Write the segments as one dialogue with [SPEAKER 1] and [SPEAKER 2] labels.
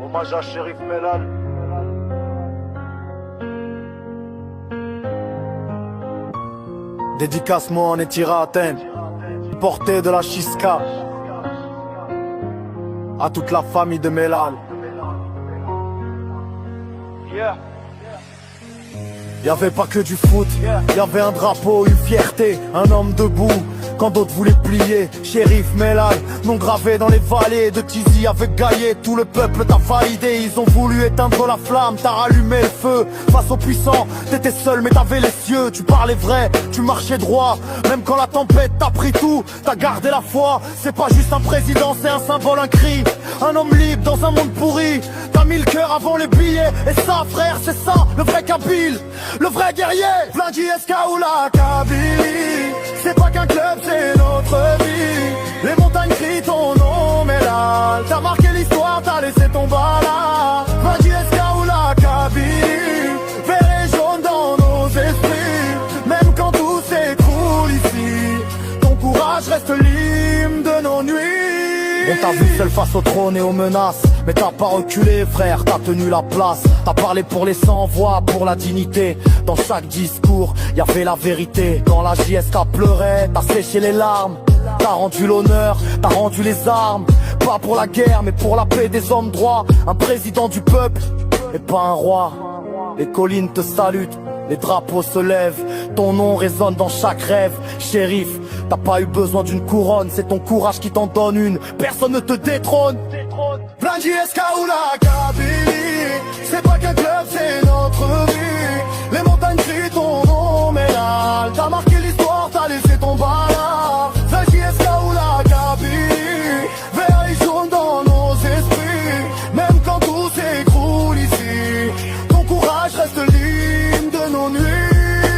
[SPEAKER 1] Hommage à Shérif Mellal. Dédicace moi en Etira Athènes, portée de la Chiska, à toute la famille de Mellal. Y'avait pas que du foot, y'avait un drapeau, une fierté, un homme debout. Quand d'autres voulaient plier, Shérif Mellal, nom gravé dans les vallées de Tizi avec Gaillet. Tout le peuple t'a validé, ils ont voulu éteindre la flamme, t'as rallumé le feu. Face aux puissants, t'étais seul mais t'avais les cieux. Tu parlais vrai, tu marchais droit, même quand la tempête t'a pris tout. T'as gardé la foi, c'est pas juste un président, c'est un symbole, un cri. Un homme libre dans un monde pourri. T'as mis le cœur avant les billets, et ça frère c'est ça, le vrai Kabyle, le vrai guerrier. Blindji SK ou la Kabylie, c'est pas qu'un club, c'est notre vie. Les montagnes crient ton nom Mellal, t'as marqué l'histoire, t'as laissé ton bala. Blindji SK ou la Kabylie, vert et jaune dans nos esprits. Même quand tout s'écroule ici, ton courage reste l'hymne de nos nuits. On t'a vu seul face au trône et aux menaces, mais t'as pas reculé frère, t'as tenu la place. T'as parlé pour les sans-voix, pour la dignité. Dans chaque discours, y'avait la vérité. Quand la JSK pleurait, t'as séché les larmes. T'as rendu l'honneur, t'as rendu les armes. Pas pour la guerre, mais pour la paix des hommes droits. Un président du peuple, et pas un roi. Les collines te salutent, les drapeaux se lèvent. Ton nom résonne dans chaque rêve. Shérif, t'as pas eu besoin d'une couronne, c'est ton courage qui t'en donne une. Personne ne te détrône. Blindji SK ou la Kabylie, c'est pas qu'un club, c'est notre vie. Les montagnes crient ton nom Mellal, t'as marqué l'histoire, t'as laissé ton bala. Blindji SK ou la Kabylie, vert et jaune dans nos esprits. Même quand tout s'écroule ici, ton courage reste l'hymne de nos nuits.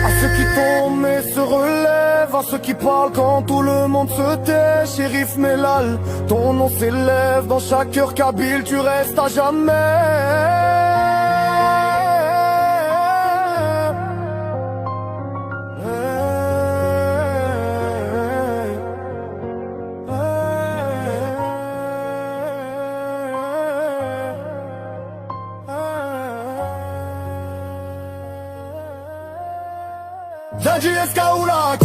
[SPEAKER 1] À ceux qui tombent et se relèvent, à ceux qui parlent quand tout le monde se tait. Shérif Mellal, ton nom s'élève dans chaque cœur kabyle, tu restes à jamais. Blindji SK ou la